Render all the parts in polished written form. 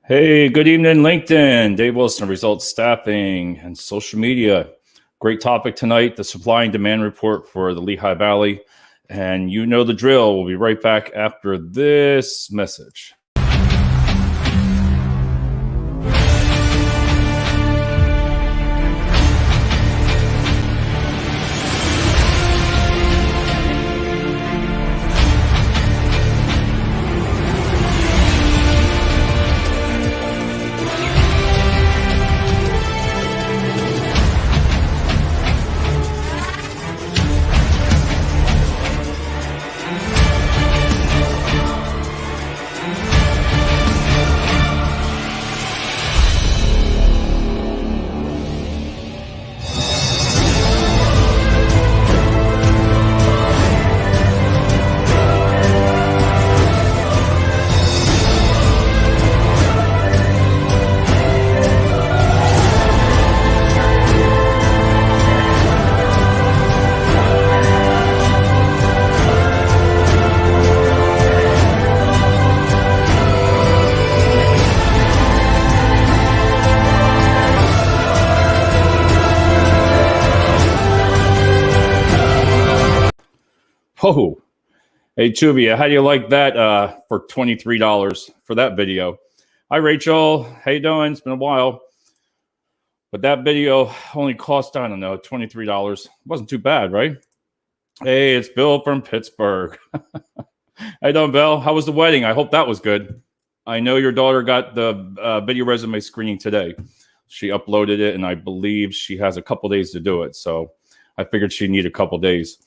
Hey, good evening, LinkedIn. Dave Wilson, Results Staffing and Social Media. Great topic tonight, the supply and demand report for the Lehigh Valley. And you know the drill. We'll be right back after this message. Oh, hey, Chubia, how do you like that for $23 for that video? Hi, Rachel. How you doing? It's been a while. But that video only cost, I don't know, $23. Wasn't too bad, right? Hey, it's Bill from Pittsburgh. How you doing, Bill? How was the wedding? I hope that was good. I know your daughter got the video resume screening today. She uploaded it, and I believe she has a couple days to do it. So I figured she'd need a couple days.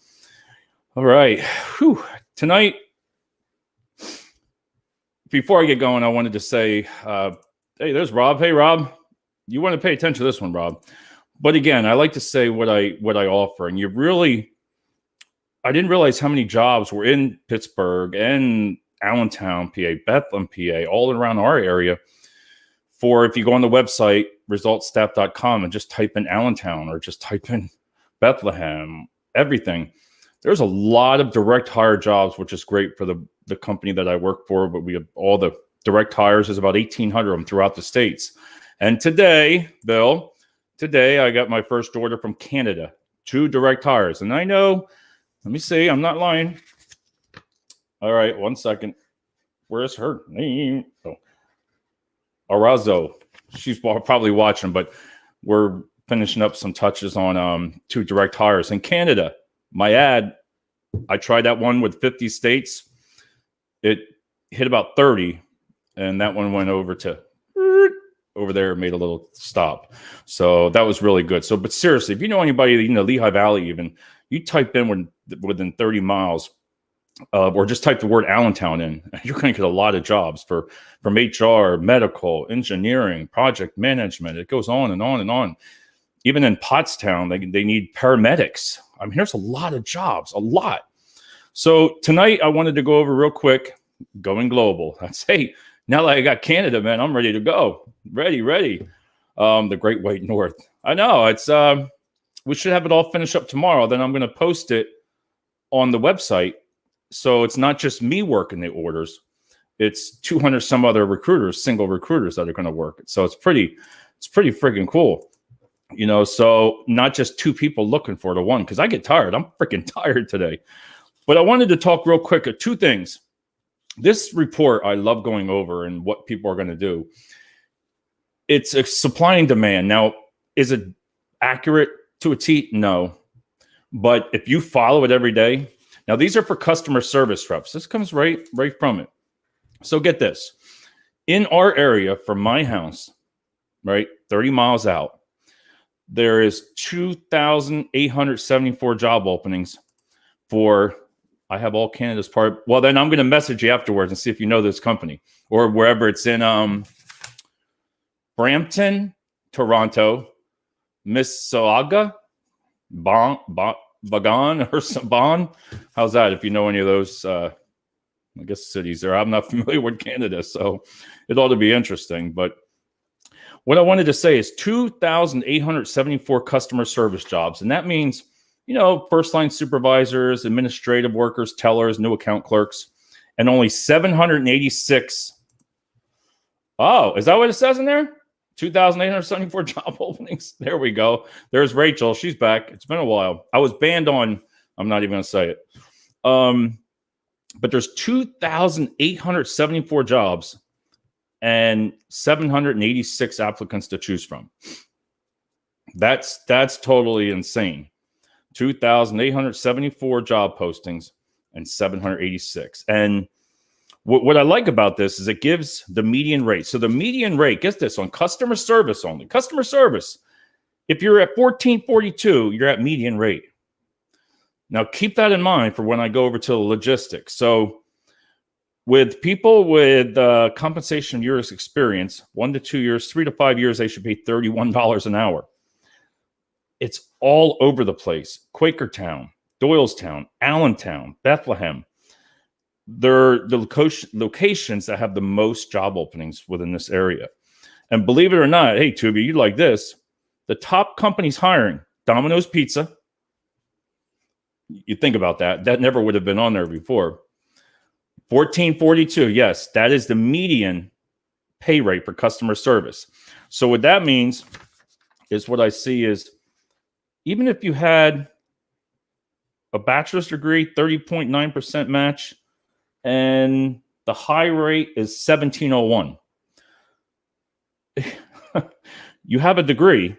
All right. Whew. Tonight, before I get going, I wanted to say, hey, there's Rob. Hey, Rob. You want to pay attention to this one, Rob. But again, I like to say what I offer. And I didn't realize how many jobs were in Pittsburgh and Allentown, PA, Bethlehem, PA, all around our area. For if you go on the website, resultsstaff.com, and just type in Allentown or just type in Bethlehem, everything. There's a lot of direct hire jobs, which is great for the company that I work for. But we have all the direct hires. There's about 1,800 of them throughout the states. And today, Bill, I got my first order from Canada, 2 direct hires. And I know, let me see, I'm not lying. All right, 1 second. Where's her name? Oh, Arazo. She's probably watching, but we're finishing up some touches on 2 direct hires in Canada. My ad, I tried that one with 50 states. It hit about 30, and that one went over there, made a little stop. So that was really good. So, but seriously, if you know anybody in the Lehigh Valley, even, you type in within 30 miles, or just type the word Allentown in, you're going to get a lot of jobs from HR, medical, engineering, project management. It goes on and on and on. Even in Pottstown, they need paramedics. I mean, there's a lot of jobs, a lot. So tonight I wanted to go over real quick, going global. I'd say, now that I got Canada, man, I'm ready to go. Ready. The Great White North. I know, it's we should have it all finished up tomorrow. Then I'm going to post it on the website. So it's not just me working the orders. It's 200 some other recruiters, single recruiters that are going to work it. So it's pretty freaking cool. You know, so not just 2 people looking for the one, because I get tired. I'm freaking tired today. But I wanted to talk real quick of 2 things. This report, I love going over and what people are going to do. It's a supply and demand. Now, is it accurate to a T? No. But if you follow it every day, now these are for customer service reps. This comes right from it. So get this. In our area, from my house, right, 30 miles out, there is 2,874 job openings for, I have all Canada's part. Well, then I'm going to message you afterwards and see if you know this company or wherever it's in Brampton, Toronto, Mississauga, Vaughan or Saban. How's that? If you know any of those, I guess cities there. I'm not familiar with Canada, so it ought to be interesting. But what I wanted to say is 2,874 customer service jobs. And that means, you know, first line supervisors, administrative workers, tellers, new account clerks, and only 786 Oh, is that what it says in there? 2,874 job openings. There we go. There's Rachel. She's back. It's been a while. I was banned on, I'm not even going to say it. But there's 2,874 jobs and 786 applicants to choose from. That's totally insane. 2,874 job postings and 786. And what I like about this is it gives the median rate. So the median rate, get this, on customer service only. Customer service, if you're at 1442, you're at median rate. Now, keep that in mind for when I go over to the logistics. So with people with compensation years experience, 1 to 2 years, 3 to 5 years, they should pay $31 an hour. It's all over the place. Quakertown, Doylestown, Allentown, Bethlehem. They're the locations that have the most job openings within this area. And believe it or not, hey, Tubi, you like this. The top companies hiring, Domino's Pizza. You think about that. That never would have been on there before. 1442, yes, that is the median pay rate for customer service. So what that means is what I see is even if you had a bachelor's degree, 30.9% match, and the high rate is 1701. You have a degree,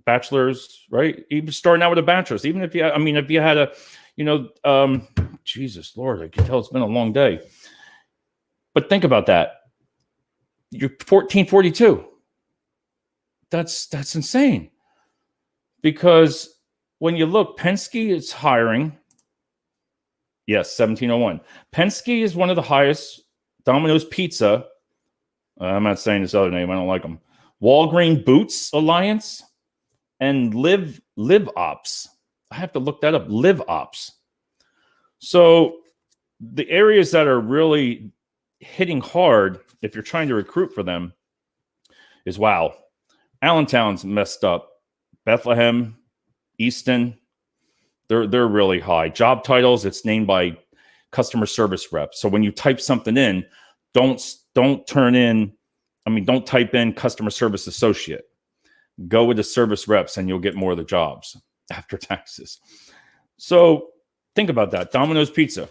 bachelor's, right? Even starting out with a bachelor's, even if you, I mean, if you had a, Jesus Lord, I can tell it's been a long day. But think about that. You're 1442. That's insane. Because when you look, Penske is hiring. Yes, 1701. Penske is one of the highest. Domino's Pizza. I'm not saying this other name. I don't like them. Walgreen Boots Alliance and Live Ops. I have to look that up. Live Ops. So the areas that are really hitting hard, if you're trying to recruit for them, is wow. Allentown's messed up. Bethlehem, Easton. They're really high. Job titles, it's named by customer service rep. So when you type something in, don't type in customer service associate. Go with the service reps and you'll get more of the jobs after taxes. So think about that. Domino's Pizza.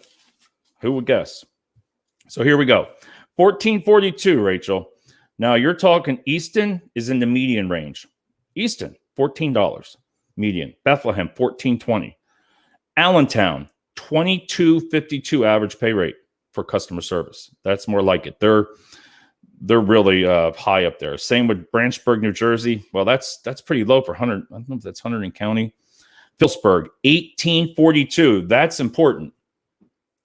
Who would guess? So here we go. 1442, Rachel. Now you're talking Easton is in the median range. Easton, $14 median. Bethlehem, $14.20. Allentown, $22.52 average pay rate for customer service. That's more like it. They're really high up there. Same with Branchburg, New Jersey. Well, that's pretty low for 100. I don't know if that's 100 in county. Phillipsburg, $18.42. That's important.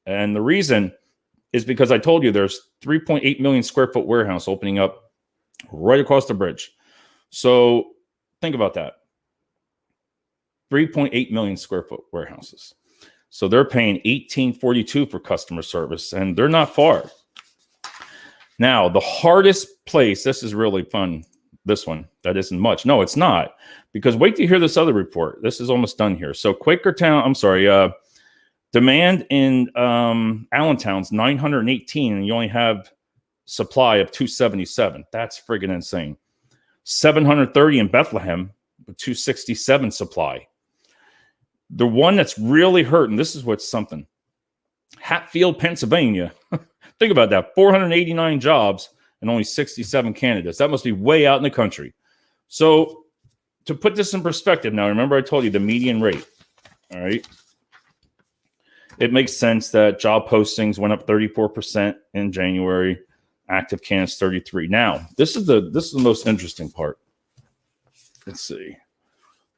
And the reason is because I told you there's 3.8 million square foot warehouse opening up right across the bridge. So think about that. 3.8 million square foot warehouses. So they're paying $18.42 for customer service, and they're not far. Now, the hardest place, this is really fun, this one, that isn't much. No, it's not, because wait till you hear this other report. This is almost done here. So demand in Allentown's 918, and you only have supply of 277. That's friggin' insane. 730 in Bethlehem with 267 supply. The one that's really hurting, this is what's something. Hatfield, Pennsylvania. Think about that. 489 jobs and only 67 candidates. That must be way out in the country. So to put this in perspective now, remember I told you the median rate. All right. It makes sense that job postings went up 34% in January. Active candidates 33. Now, this is the most interesting part. Let's see.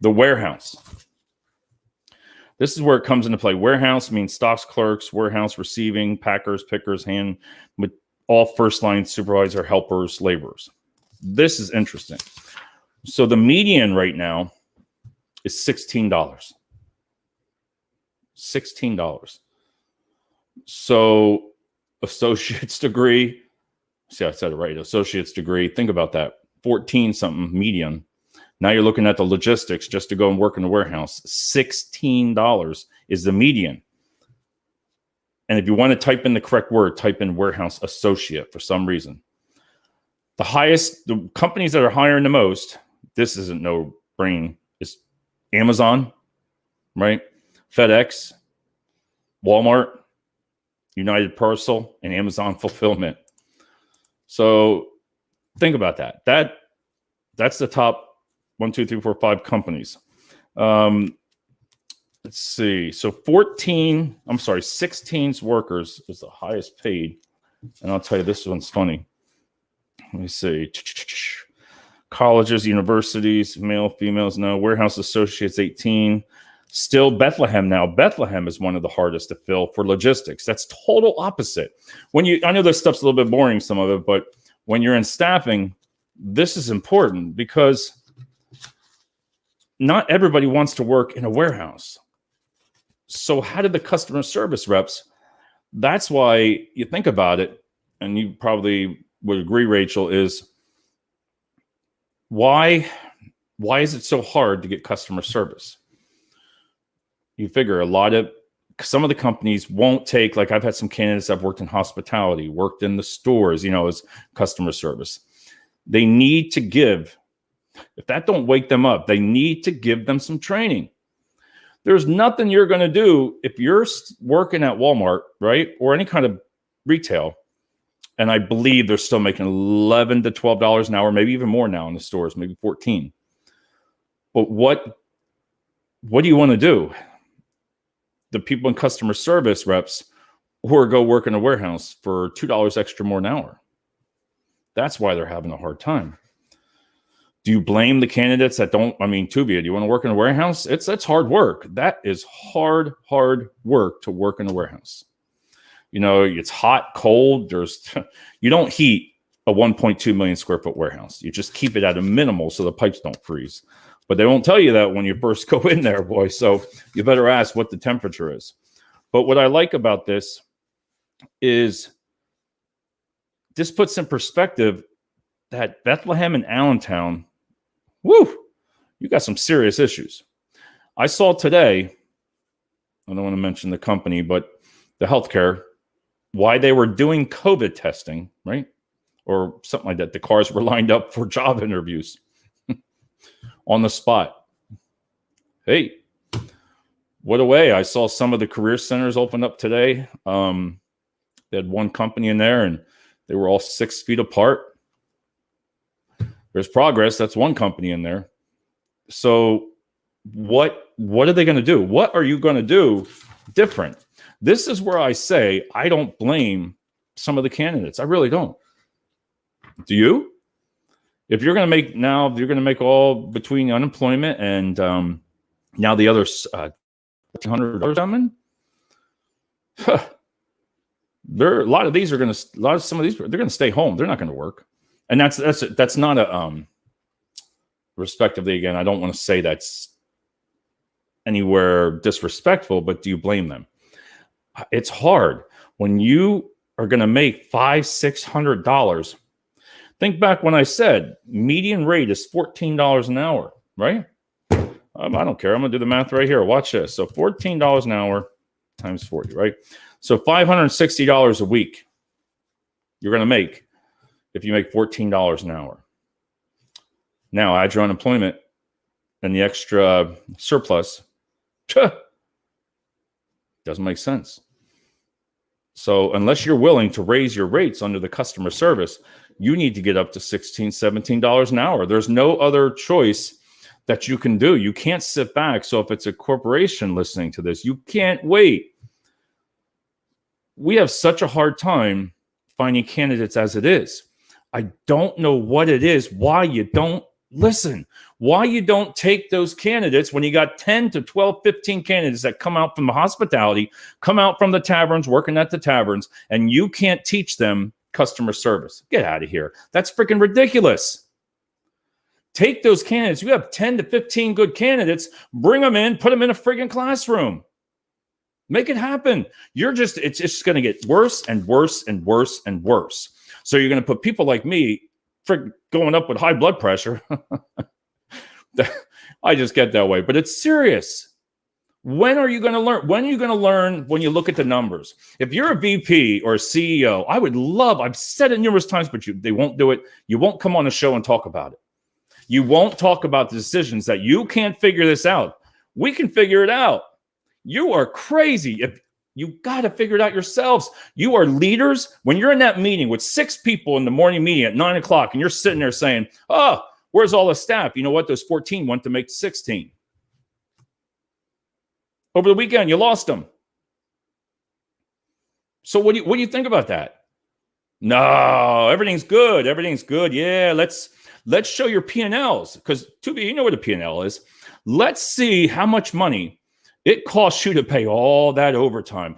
The warehouse. This is where it comes into play. Warehouse means stocks clerks, warehouse receiving, packers, pickers, hand with all first line supervisor, helpers, laborers. This is interesting. So the median right now is $16. $16. So associate's degree, see, I said it right, associate's degree, think about that, 14 something median. Now you're looking at the logistics just to go and work in the warehouse. $16 is the median. And if you want to type in the correct word, type in warehouse associate for some reason. The companies that are hiring the most, this isn't no brain, is Amazon, right? FedEx, Walmart, United Parcel, and Amazon Fulfillment. So think about that. That's the top 1, 2, 3, 4, 5 companies. Let's see. So 16's workers is the highest paid. And I'll tell you, this one's funny. Let me see. Colleges, universities, male, females, no. Warehouse associates, 18. Still Bethlehem now. Bethlehem is one of the hardest to fill for logistics. That's total opposite. I know this stuff's a little bit boring, some of it, but when you're in staffing, this is important because not everybody wants to work in a warehouse. So how did the customer service reps? That's why you think about it, and you probably would agree, Rachel, is why is it so hard to get customer service? You figure some of the companies won't take, like I've had some candidates I've worked in hospitality, worked in the stores, as customer service. They need to give, if that don't wake them up, they need to give them some training. There's nothing you're going to do if you're working at Walmart, right? Or any kind of retail. And I believe they're still making $11 to $12 an hour, maybe even more now in the stores, maybe 14. But what do you want to do? The people in customer service reps or go work in a warehouse for $2 extra more an hour. That's why they're having a hard time. Do you blame the candidates that don't? I mean, Tuvia, do you want to work in a warehouse? It's hard work. That is hard work to work in a warehouse. It's hot, cold. You don't heat a 1.2 million square foot warehouse. You just keep it at a minimal so the pipes don't freeze. But they won't tell you that when you first go in there, boy. So you better ask what the temperature is. But what I like about this is this puts in perspective that Bethlehem and Allentown, woo, you got some serious issues. I saw today, I don't want to mention the company, but the healthcare, why they were doing COVID testing, right? Or something like that. The cars were lined up for job interviews on the spot. Hey, what a way. I saw some of the career centers open up today. They had one company in there and they were all 6 feet apart. There's progress. That's one company in there. So what are they going to do? What are you going to do different? This is where I say I don't blame some of the candidates. I really don't. Do you? If you're going to make all between unemployment and now the other $1,500 coming. A lot of these are going to. Some of these they're going to stay home. They're not going to work, and that's not a respectively. Again, I don't want to say that's anywhere disrespectful, but do you blame them? It's hard when you are going to make $500-$600. Think back when I said median rate is $14 an hour, right? I don't care. I'm going to do the math right here. Watch this. So $14 an hour times 40, right? So $560 a week you're going to make if you make $14 an hour. Now, add your unemployment and the extra surplus. Doesn't make sense. So unless you're willing to raise your rates under the customer service, you need to get up to $16, $17 an hour. There's no other choice that you can do. You can't sit back. So if it's a corporation listening to this, you can't wait. We have such a hard time finding candidates as it is. I don't know what it is, why you don't listen, why you don't take those candidates when you got 10 to 12, 15 candidates that come out from the hospitality, come out from the taverns, working at the taverns, and you can't teach them customer service. Get out of here. That's freaking ridiculous. Take those candidates. You have 10 to 15 good candidates, bring them in, put them in a friggin' classroom. Make it happen. It's just going to get worse and worse and worse and worse. So you're going to put people like me going up with high blood pressure. I just get that way, but it's serious. When are you going to learn? When are you going to learn when you look at the numbers? If you're a VP or a CEO, I've said it numerous times, but they won't do it. You won't come on a show and talk about it. You won't talk about the decisions that you can't figure this out. We can figure it out. You are crazy. If you got to figure it out yourselves. You are leaders. When you're in that meeting with 6 people in the morning meeting at 9 o'clock and you're sitting there saying, oh, where's all the staff? You know what? Those 14 went to make 16. Over the weekend, you lost them. So what do you think about that? No, everything's good. Everything's good. Yeah, let's show your P&Ls, because you know what a P&L is. Let's see how much money it costs you to pay all that overtime.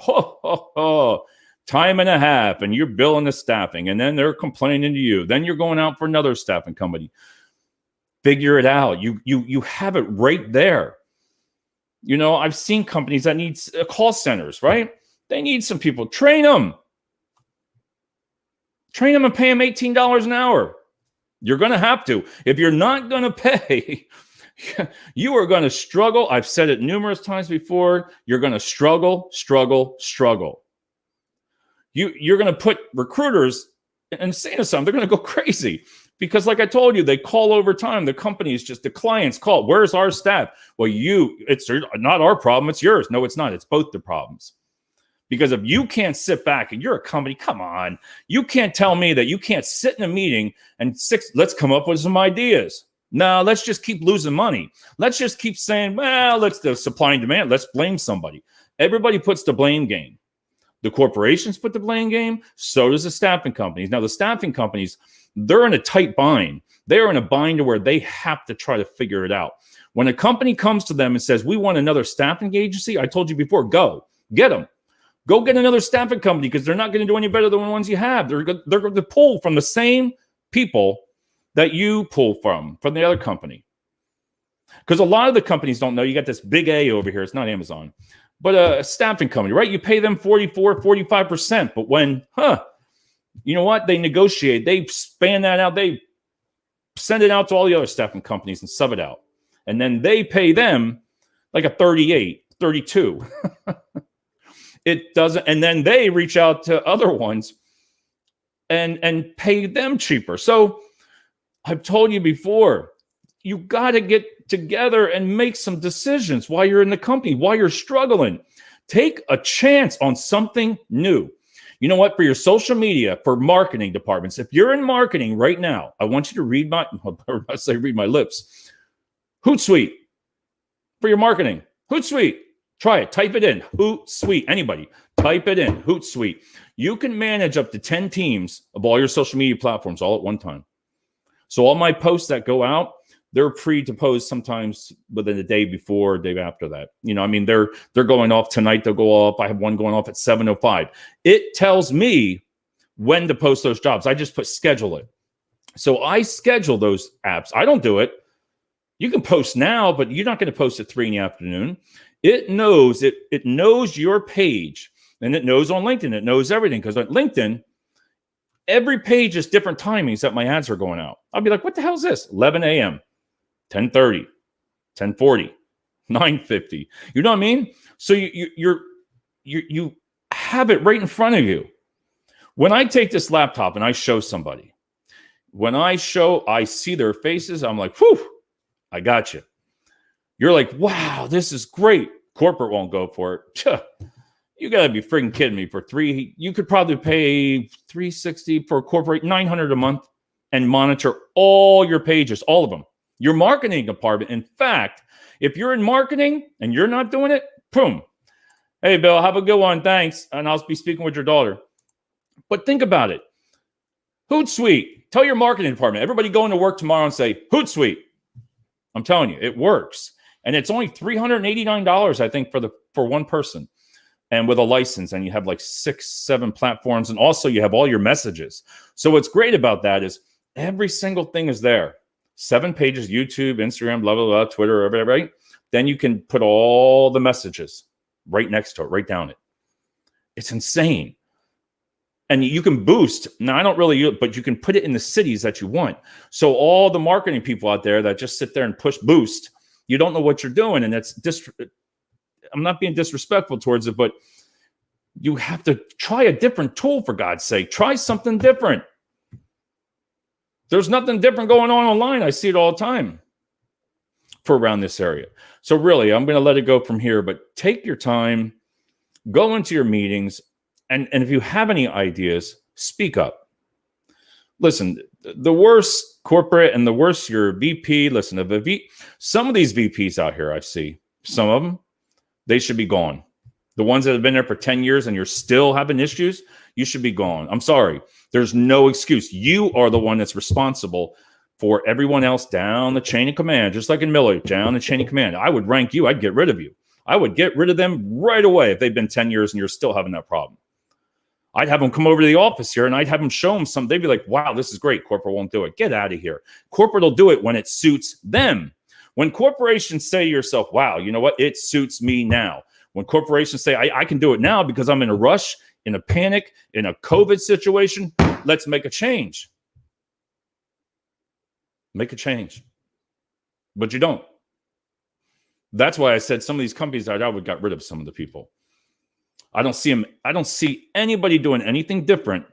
Time and a half, and you're billing the staffing, and then they're complaining to you. Then you're going out for another staffing company. Figure it out. You have it right there. You know, I've seen companies that need call centers, right? They need some people. Train them and pay them $18 an hour. You're going to have to. If you're not going to pay, you are going to struggle. I've said it numerous times before. You're going to struggle. You're going to put recruiters, and saying to some, they're going to go crazy. Because like I told you, they call over time. The companies the clients call. Where's our staff? Well, it's not our problem. It's yours. No, it's not. It's both the problems. Because if you can't sit back and you're a company, come on. You can't tell me that you can't sit in a meeting and let's come up with some ideas. No, let's just keep losing money. Let's just keep saying, well, the supply and demand. Let's blame somebody. Everybody puts the blame game. The corporations put the blame game. So does the staffing companies. Now, the staffing companies, they're in a tight bind. They're in a bind to where they have to try to figure it out. When a company comes to them and says, we want another staffing agency, I told you before, go get them. Go get another staffing company, because they're not going to do any better than the ones you have. They're going to pull from the same people that you pull from the other company. Because a lot of the companies don't know. You got this big A over here. It's not Amazon, but a staffing company, right? You pay them 44, 45%. But when, you know what? They negotiate. They span that out. They send it out to all the other staffing companies and sub it out. And then they pay them like a 38, 32. It doesn't. And then they reach out to other ones and pay them cheaper. So I've told you before, you got to get together and make some decisions while you're in the company, while you're struggling. Take a chance on something new. You know what? For your social media, for marketing departments, if you're in marketing right now, I want you to read my lips. Hootsuite for your marketing. Hootsuite. Try it. Type it in. Hootsuite. Anybody. Type it in. Hootsuite. You can manage up to 10 teams of all your social media platforms all at one time. So all my posts that go out, they're free to post sometimes within a day before, a day after that. You know, I mean, they're going off tonight. They'll go off. I have one going off at 7:05. It tells me when to post those jobs. I just schedule it. So I schedule those apps. I don't do it. You can post now, but you're not going to post at 3 in the afternoon. It knows it knows your page, and it knows on LinkedIn. It knows everything, because on LinkedIn, every page is different timings that my ads are going out. I'll be like, what the hell is this? 11 a.m., 10:30, 10:40, 9:50. You know what I mean? So you have it right in front of you. When I take this laptop and I show somebody, I see their faces. I'm like, whew, I got you. You're like, wow, this is great. Corporate won't go for it. You got to be freaking kidding me. You could probably pay $360 for a corporate, $900 a month, and monitor all your pages, all of them. Your marketing department. In fact, if you're in marketing and you're not doing it, boom. Hey, Bill, have a good one. Thanks. And I'll be speaking with your daughter. But think about it. Hootsuite. Tell your marketing department. Everybody going to work tomorrow and say, Hootsuite. I'm telling you, it works. And it's only $389, I think, for one person. And with a license, and you have like 6-7 platforms, and also you have all your messages. So what's great about that is every single thing is there. 7 pages, YouTube, Instagram, blah, blah, blah, Twitter, right? Then you can put all the messages right next to it, right down it. It's insane. And you can boost. Now, I don't really use it, but you can put it in the cities that you want. So all the marketing people out there that just sit there and push boost, you don't know what you're doing. And I'm not being disrespectful towards it, but you have to try a different tool, for God's sake. Try something different. There's nothing different going on online. I see it all the time for around this area. So really, I'm going to let it go from here, but take your time, go into your meetings, and if you have any ideas, speak up. Listen, the worse corporate and the worse your VP, listen, some of these VPs out here I see, some of them, they should be gone. The ones that have been there for 10 years and you're still having issues, you should be gone. I'm sorry. There's no excuse. You are the one that's responsible for everyone else down the chain of command, just like in Miller, down the chain of command. I would rank you. I'd get rid of you. I would get rid of them right away if they've been 10 years and you're still having that problem. I'd have them come over to the office here and I'd have them show them something. They'd be like, wow, this is great. Corporate won't do it. Get out of here. Corporate will do it when it suits them. When corporations say to yourself, wow, you know what? It suits me now. When corporations say, I can do it now because I'm in a rush, in a panic, in a COVID situation, let's make a change. Make a change. But you don't. That's why I said some of these companies I would got rid of some of the people. I don't see anybody doing anything different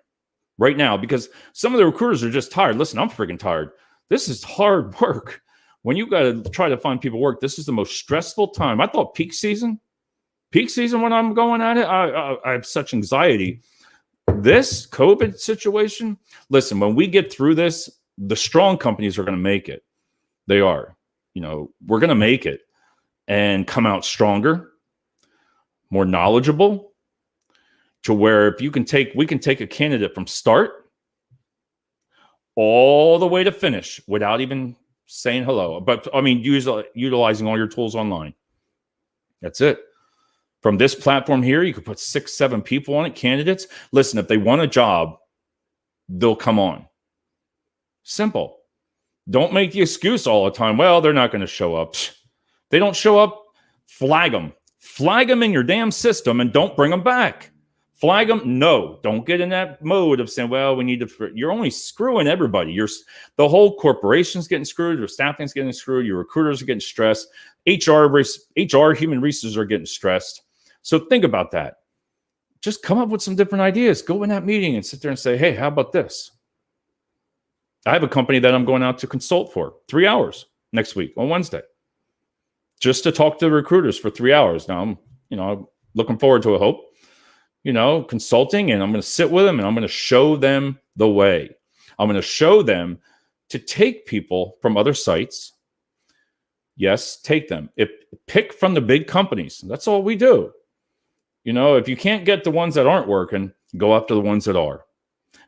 right now because some of the recruiters are just tired. Listen, I'm freaking tired. This is hard work. When you got to try to find people work, this is the most stressful time. I thought peak season when I'm going at it, I have such anxiety. This COVID situation, listen, when we get through this, the strong companies are going to make it. They are. We're going to make it and come out stronger, more knowledgeable, to where we can take a candidate from start all the way to finish without even saying hello. But I mean, utilizing all your tools online. That's it. From this platform here, you could put 6, 7 people on it, candidates. Listen, if they want a job, they'll come on. Simple. Don't make the excuse all the time. Well, they're not going to show up. They don't show up, flag them. Flag them in your damn system and don't bring them back. Flag them. No, don't get in that mode of saying, well, we need to. You're only screwing everybody. The whole corporation's getting screwed. Your staffing's getting screwed. Your recruiters are getting stressed. HR, human resources are getting stressed. So think about that. Just come up with some different ideas. Go in that meeting and sit there and say, hey, how about this? I have a company that I'm going out to consult for 3 hours next week on Wednesday, just to talk to the recruiters for 3 hours. Now I'm looking forward to it, consulting, and I'm going to sit with them and I'm going to show them the way. I'm going to show them to take people from other sites. Yes, take them. Pick from the big companies. That's all we do. If you can't get the ones that aren't working, go after the ones that are,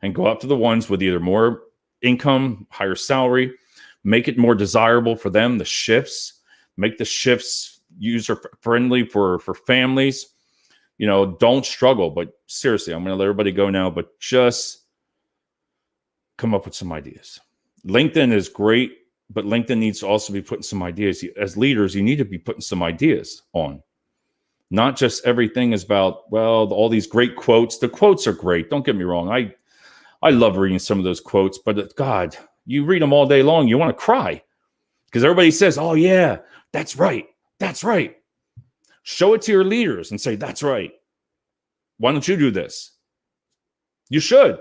and go after the ones with either more income, higher salary, make it more desirable for them. The shifts, make the shifts user friendly for families. Don't struggle. But seriously, I'm going to let everybody go now, but just come up with some ideas. LinkedIn is great, but LinkedIn needs to also be putting some ideas. As leaders, you need to be putting some ideas on. Not just everything is about, well, all these great quotes. The quotes are great. Don't get me wrong. I love reading some of those quotes, but God, you read them all day long, you want to cry because everybody says, oh yeah, that's right. That's right. Show it to your leaders and say, that's right. Why don't you do this? You should.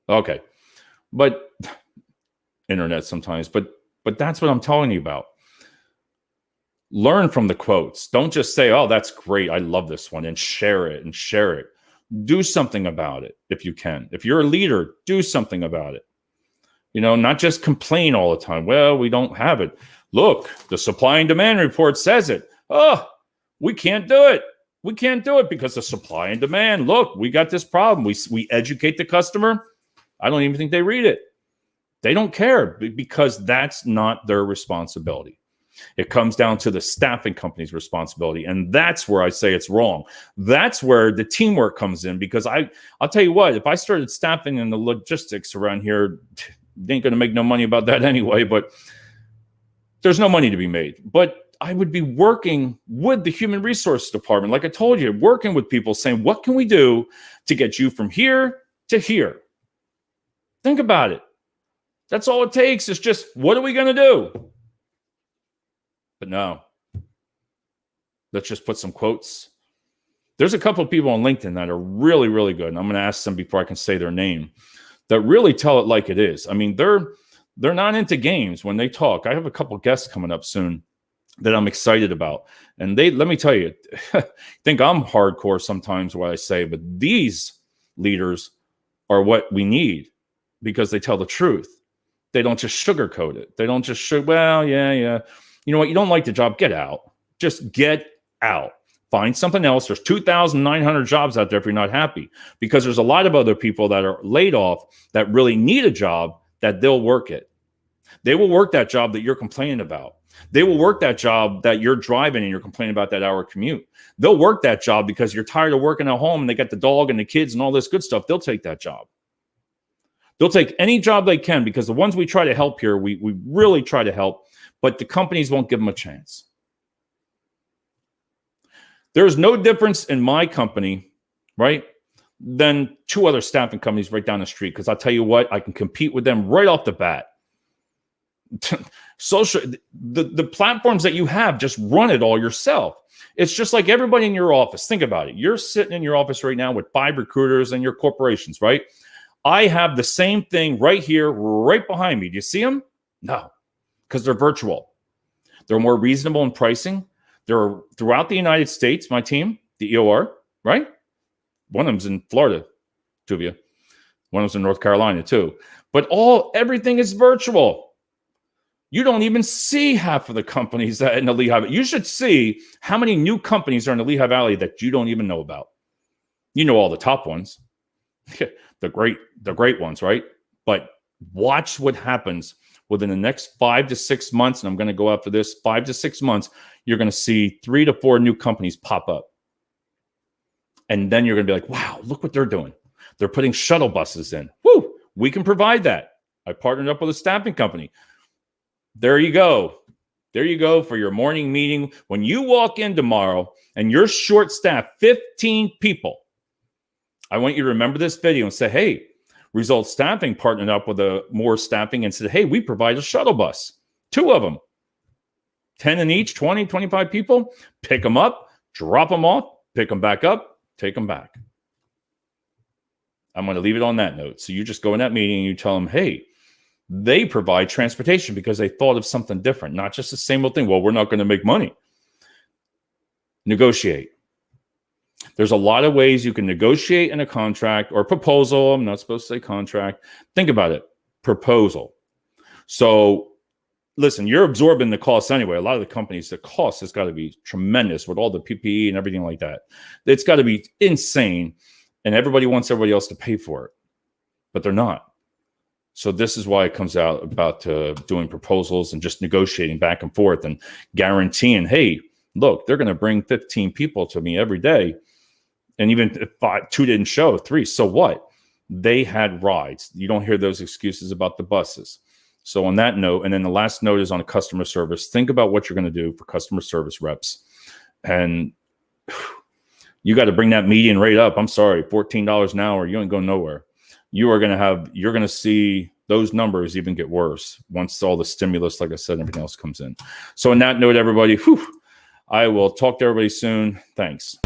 Okay. But internet sometimes, but that's what I'm telling you about. Learn from the quotes. Don't just say, oh, that's great. I love this one, and share it. Do something about it if you can. If you're a leader, do something about it. Not just complain all the time. Well, we don't have it. Look, the supply and demand report says it. Oh, we can't do it. We can't do it because the supply and demand. Look, we got this problem. We educate the customer. I don't even think they read it. They don't care because that's not their responsibility. It comes down to the staffing company's responsibility. And that's where I say it's wrong. That's where the teamwork comes in, because I'll tell you what, if I started staffing in the logistics around here, They ain't going to make no money about that anyway, but there's no money to be made. But I would be working with the human resource department, like I told you, working with people saying, what can we do to get you from here to here? Think about it. That's all it takes is just, what are we going to do? But no. Let's just put some quotes. There's a couple of people on LinkedIn that are really, really good. And I'm going to ask them before I can say their name, that really tell it like it is. I mean, they're not into games when they talk. I have a couple of guests coming up soon that I'm excited about. And let me tell you, think I'm hardcore sometimes what I say, but these leaders are what we need because they tell the truth. They don't just sugarcoat it. They don't just well, yeah. You know what? You don't like the job, get out. Just get out. Find something else. There's 2,900 jobs out there if you're not happy, because there's a lot of other people that are laid off that really need a job that they'll work it. They will work that job that you're complaining about. They will work that job that you're driving and you're complaining about that hour commute. They'll work that job because you're tired of working at home and they got the dog and the kids and all this good stuff. They'll take that job. They'll take any job they can, because the ones we try to help here, we really try to help, but the companies won't give them a chance. There's no difference in my company, right, than two other staffing companies right down the street, because I'll tell you what, I can compete with them right off the bat. The platforms that you have, just run it all yourself. It's just like everybody in your office. Think about it. You're sitting in your office right now with 5 recruiters and your corporations, right? I have the same thing right here, right behind me. Do you see them? No, because they're virtual. They're more reasonable in pricing. They're throughout the United States, my team, the EOR, right? One of them's in Florida, 2 of you. One of them's in North Carolina, too. But everything is virtual. You don't even see half of the companies that in the Lehigh Valley. You should see how many new companies are in the Lehigh Valley that you don't even know about. You know all the top ones, the great ones, right? But watch what happens within the next 5 to 6 months, and I'm going to go after this 5 to 6 months. You're going to see 3 to 4 new companies pop up, and then you're going to be like, "Wow, look what they're doing! They're putting shuttle buses in. Woo! We can provide that." I partnered up with a staffing company. There you go. There you go for your morning meeting. When you walk in tomorrow and you're short-staffed, 15 people, I want you to remember this video and say, hey, Results Staffing partnered up with more staffing and said, hey, we provide a shuttle bus. 2 of them. 10 in each, 20, 25 people. Pick them up, drop them off, pick them back up, take them back. I'm going to leave it on that note. So you just go in that meeting and you tell them, hey, they provide transportation because they thought of something different, not just the same old thing. Well, we're not going to make money. Negotiate. There's a lot of ways you can negotiate in a contract or proposal. I'm not supposed to say contract. Think about it. Proposal. So listen, you're absorbing the costs anyway. A lot of the companies, the cost has got to be tremendous with all the PPE and everything like that. It's got to be insane. And everybody wants everybody else to pay for it, but they're not. So this is why it comes out about doing proposals and just negotiating back and forth and guaranteeing, hey, look, they're going to bring 15 people to me every day. And even if 2 didn't show, 3, so what? They had rides. You don't hear those excuses about the buses. So on that note, and then the last note is on customer service. Think about what you're going to do for customer service reps. And you got to bring that median rate up. I'm sorry, $14 an hour. You ain't going nowhere. You're going to see those numbers even get worse once all the stimulus, like I said, everything else comes in. So on that note, everybody, I will talk to everybody soon. Thanks.